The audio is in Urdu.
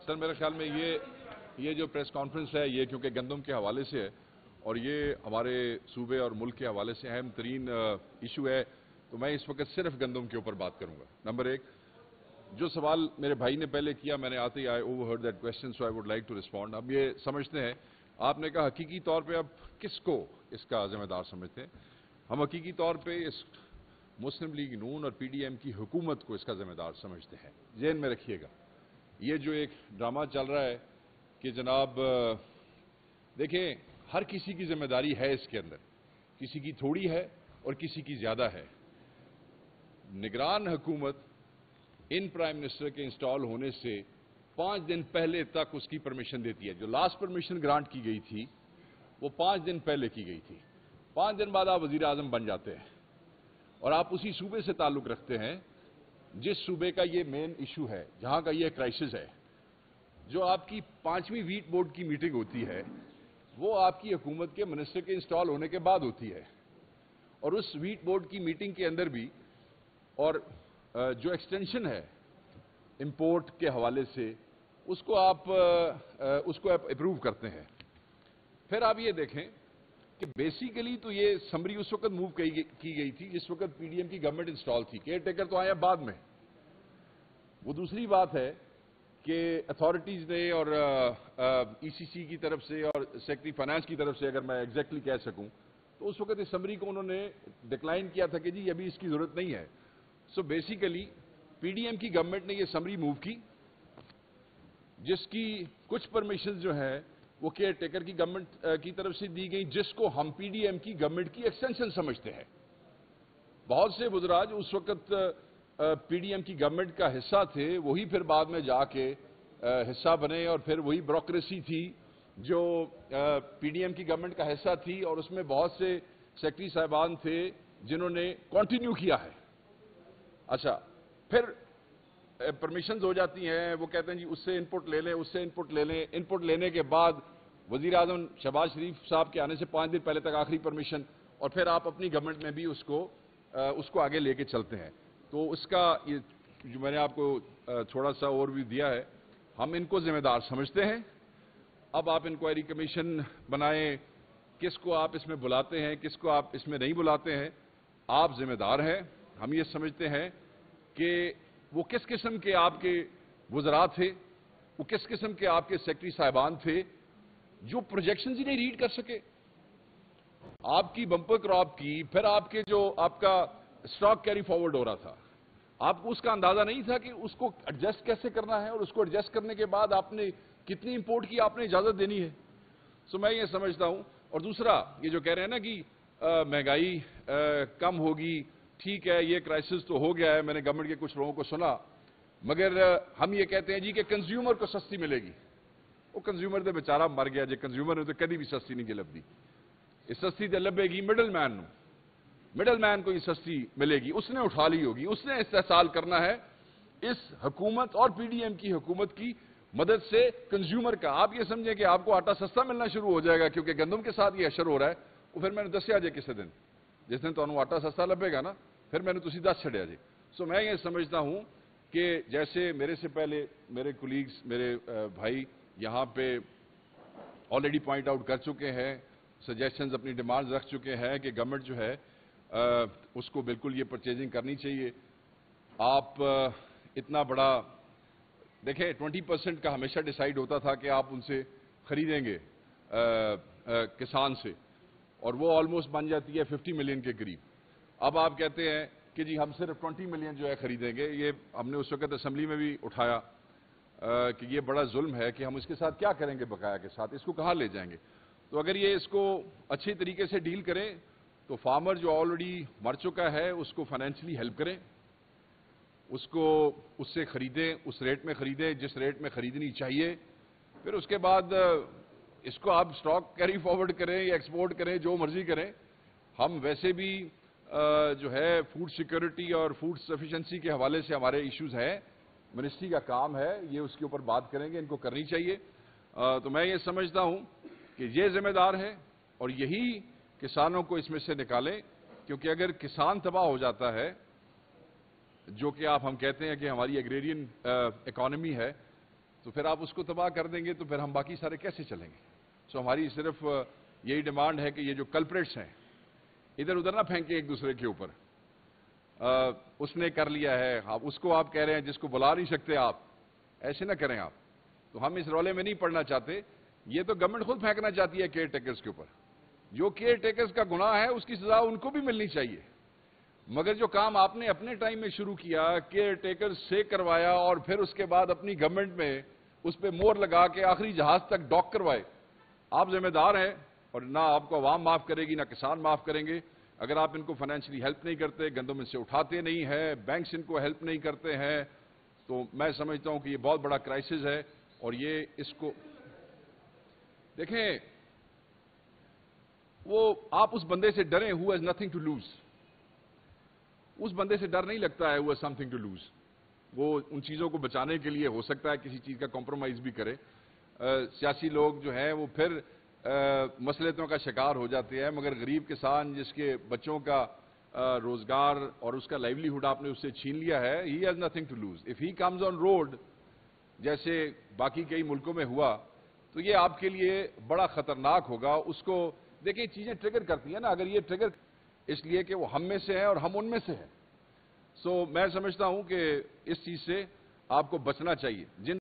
سر میرے خیال میں یہ جو پریس کانفرنس ہے یہ کیونکہ گندم کے حوالے سے ہے اور یہ ہمارے صوبے اور ملک کے حوالے سے اہم ترین ایشو ہے، تو میں اس وقت صرف گندم کے اوپر بات کروں گا۔ نمبر ایک، جو سوال میرے بھائی نے پہلے کیا، میں نے آتے ہی overheard that question so I would like to respond. اب یہ سمجھتے ہیں، آپ نے کہا حقیقی طور پہ اب کس کو اس کا ذمہ دار سمجھتے ہیں؟ ہم حقیقی طور پہ اس مسلم لیگ نون اور پی ڈی ایم کی حکومت کو اس کا ذمہ دار سمجھتے ہیں۔ ذہن میں رکھیے گا، یہ جو ایک ڈرامہ چل رہا ہے کہ جناب دیکھیں ہر کسی کی ذمہ داری ہے اس کے اندر، کسی کی تھوڑی ہے اور کسی کی زیادہ ہے۔ نگران حکومت ان پرائم منسٹر کے انسٹال ہونے سے 5 دن پہلے تک اس کی پرمیشن دیتی ہے۔ جو لاسٹ پرمیشن گرانٹ کی گئی تھی وہ 5 دن پہلے کی گئی تھی۔ 5 دن بعد آپ وزیر اعظم بن جاتے ہیں اور آپ اسی صوبے سے تعلق رکھتے ہیں جس صوبے کا یہ مین ایشو ہے، جہاں کا یہ کرائسس ہے۔ جو آپ کی 5ویں ویٹ بورڈ کی میٹنگ ہوتی ہے وہ آپ کی حکومت کے منسٹر کے انسٹال ہونے کے بعد ہوتی ہے، اور اس ویٹ بورڈ کی میٹنگ کے اندر بھی اور جو ایکسٹینشن ہے امپورٹ کے حوالے سے اس کو آپ اپروو کرتے ہیں۔ پھر آپ یہ دیکھیں کہ بیسیکلی تو یہ سمری اس وقت موو کی گئی تھی جس وقت پی ڈی ایم کی گورنمنٹ انسٹال تھی، کیئر ٹیکر تو آیا بعد میں۔ وہ دوسری بات ہے کہ اتھارٹیز نے اور ای سی سی کی طرف سے اور سیکرٹری فائنانس کی طرف سے اگر میں ایگزیکٹلی کہہ سکوں تو اس وقت اس سمری کو انہوں نے ڈکلائن کیا تھا کہ جی ابھی اس کی ضرورت نہیں ہے۔ So basically P D M کی گورنمنٹ نے یہ سمری موو کی جس کی کچھ پرمیشنز جو ہیں وہ کیئر ٹیکر کی گورنمنٹ کی طرف سے دی گئی، جس کو ہم پی ڈی ایم کی گورنمنٹ کی ایکسٹینشن سمجھتے ہیں۔ بہت سے وزراء جو اس وقت پی ڈی ایم کی گورنمنٹ کا حصہ تھے وہی پھر بعد میں جا کے حصہ بنے، اور پھر وہی بیوروکریسی تھی جو پی ڈی ایم کی گورنمنٹ کا حصہ تھی، اور اس میں بہت سے سیکرٹری صاحبان تھے جنہوں نے کنٹینیو کیا ہے۔ اچھا، پھر پرمیشنز ہو جاتی ہیں، وہ کہتے ہیں جی اس سے انپٹ لے لیں، اس سے انپٹ لے لیں، انپٹ لینے کے بعد وزیر اعظم شہباز شریف صاحب کے آنے سے 5 دن پہلے تک آخری پرمیشن، اور پھر آپ اپنی گورنمنٹ میں بھی اس کو آگے لے کے چلتے ہیں۔ تو اس کا یہ جو میں نے آپ کو تھوڑا سا اوور ویو دیا ہے، ہم ان کو ذمہ دار سمجھتے ہیں۔ اب آپ انکوائری کمیشن بنائیں، کس کو آپ اس میں بلاتے ہیں، کس کو آپ اس میں نہیں بلاتے ہیں، آپ ذمہ دار ہیں۔ ہم یہ سمجھتے ہیں کہ وہ کس قسم کے آپ کے وزراء تھے، وہ کس قسم کے آپ کے سیکرٹری صاحبان تھے جو پروجیکشنز ہی نہیں ریڈ کر سکے۔ آپ کی بمپر کراپ کی، پھر آپ کے جو آپ کا سٹاک کیری فارورڈ ہو رہا تھا، آپ کو اس کا اندازہ نہیں تھا کہ اس کو ایڈجسٹ کیسے کرنا ہے، اور اس کو ایڈجسٹ کرنے کے بعد آپ نے کتنی امپورٹ کی آپ نے اجازت دینی ہے۔ سو میں یہ سمجھتا ہوں۔ اور دوسرا یہ جو کہہ رہے ہیں نا کہ مہنگائی کم ہوگی، ٹھیک ہے یہ کرائسس تو ہو گیا ہے، میں نے گورنمنٹ کے کچھ لوگوں کو سنا، مگر ہم یہ کہتے ہیں جی کہ کنزیومر کو سستی ملے گی۔ وہ کنزیومر تو بیچارہ مر گیا جی، کنزیومر نے تو کدی بھی سستی نہیں لبھی۔ یہ سستی تو لبے گی مڈل مین کو یہ سستی ملے گی، اس نے اٹھا لی ہوگی، اس نے استحصال کرنا ہے اس حکومت اور پی ڈی ایم کی حکومت کی مدد سے کنزیومر کا۔ آپ یہ سمجھیں کہ آپ کو آٹا سستا ملنا شروع ہو جائے گا کیونکہ گندم کے ساتھ یہ اشر ہو رہا ہے، وہ پھر میں نے دسیا جی کسی دن جس دن تو آٹا سستا لبے گا نا، پھر میں نے تسی دس چھڑیا جی۔ سو میں یہ سمجھتا ہوں کہ جیسے میرے سے پہلے میرے کولیگز، میرے بھائی یہاں پہ آلریڈی پوائنٹ آؤٹ کر چکے ہیں، سجیشنز اپنی ڈیمانڈز رکھ چکے ہیں کہ گورنمنٹ جو ہے اس کو بالکل یہ پرچیزنگ کرنی چاہیے۔ آپ اتنا بڑا دیکھیں 20% کا ہمیشہ ڈیسائیڈ ہوتا تھا کہ آپ ان سے خریدیں گے کسان سے، اور وہ آلموسٹ بن جاتی ہے 50 ملین کے قریب۔ اب آپ کہتے ہیں کہ جی ہم صرف 20 ملین جو ہے خریدیں گے۔ یہ ہم نے اس وقت اسمبلی میں بھی اٹھایا کہ یہ بڑا ظلم ہے کہ ہم اس کے ساتھ کیا کریں گے، بقایا کے ساتھ اس کو کہاں لے جائیں گے۔ تو اگر یہ اس کو اچھے طریقے سے ڈیل کریں تو فارمر جو آلریڈی مر چکا ہے اس کو فائنینشلی ہیلپ کریں، اس کو اس سے خریدیں، اس ریٹ میں خریدیں جس ریٹ میں خریدنی چاہیے، پھر اس کے بعد اس کو آپ سٹاک کیری فارورڈ کریں یا ایکسپورٹ کریں، جو مرضی کریں۔ ہم ویسے بھی جو ہے فوڈ سیکورٹی اور فوڈ سفیشنسی کے حوالے سے ہمارے ایشوز ہیں، منسٹری کا کام ہے یہ اس کے اوپر بات کریں گے، ان کو کرنی چاہیے۔ تو میں یہ سمجھتا ہوں کہ یہ ذمہ دار ہے اور یہی کسانوں کو اس میں سے نکالیں، کیونکہ اگر کسان تباہ ہو جاتا ہے، جو کہ ہم کہتے ہیں کہ ہماری ایگریرین اکانومی ہے، تو پھر آپ اس کو تباہ کر دیں گے تو پھر ہم باقی سارے کیسے چلیں گے؟ سو ہماری صرف یہی ڈیمانڈ ہے کہ یہ جو کلپریٹس ہیں ادھر ادھر نہ پھینکیں ایک دوسرے کے اوپر. اس نے کر لیا ہے، اس کو آپ کہہ رہے ہیں جس کو بلا نہیں سکتے آپ، ایسے نہ کریں آپ. تو ہم اس رولے میں نہیں پڑنا چاہتے. یہ تو گورنمنٹ خود پھینکنا چاہتی ہے کیئر ٹیکرز کے اوپر. جو کیئر ٹیکرز کا گناہ ہے اس کی سزا ان کو بھی ملنی چاہیے. مگر جو کام آپ نے اپنے ٹائم میں شروع کیا، کیئر ٹیکرز سے کروایا اور پھر اس کے بعد اپنی گورنمنٹ میں اس پہ مور لگا کے آخری جہاز تک ڈاک کروائے، آپ ذمہ دار ہیں. اور نہ آپ کو عوام معاف کرے گی نہ کسان معاف کریں گے. اگر آپ ان کو فائنینشلی ہیلپ نہیں کرتے، گندم ان سے اٹھاتے نہیں ہیں، بینکس ان کو ہیلپ نہیں کرتے ہیں، تو میں سمجھتا ہوں کہ یہ بہت بڑا کرائسس ہے. اور یہ اس کو دیکھیں، وہ آپ اس بندے سے ڈریں who has nothing to lose. اس بندے سے ڈر نہیں لگتا ہے who has something to lose. وہ ان چیزوں کو بچانے کے لیے ہو سکتا ہے کسی چیز کا کمپرومائز بھی کرے. سیاسی لوگ جو ہیں وہ پھر مصلحتوں کا شکار ہو جاتے ہیں، مگر غریب کسان جس کے بچوں کا روزگار اور اس کا لائیولی ہوڈ آپ نے اس سے چھین لیا ہے، he has nothing to lose. If he comes on road جیسے باقی کئی ملکوں میں ہوا تو یہ آپ کے لیے بڑا خطرناک ہوگا. اس کو دیکھیں چیزیں ٹریگر کرتی ہیں نا، اگر یہ ٹریگر اس لیے کہ وہ ہم میں سے ہے اور ہم ان میں سے ہیں. سو میں سمجھتا ہوں کہ اس چیز سے آپ کو بچنا چاہیے.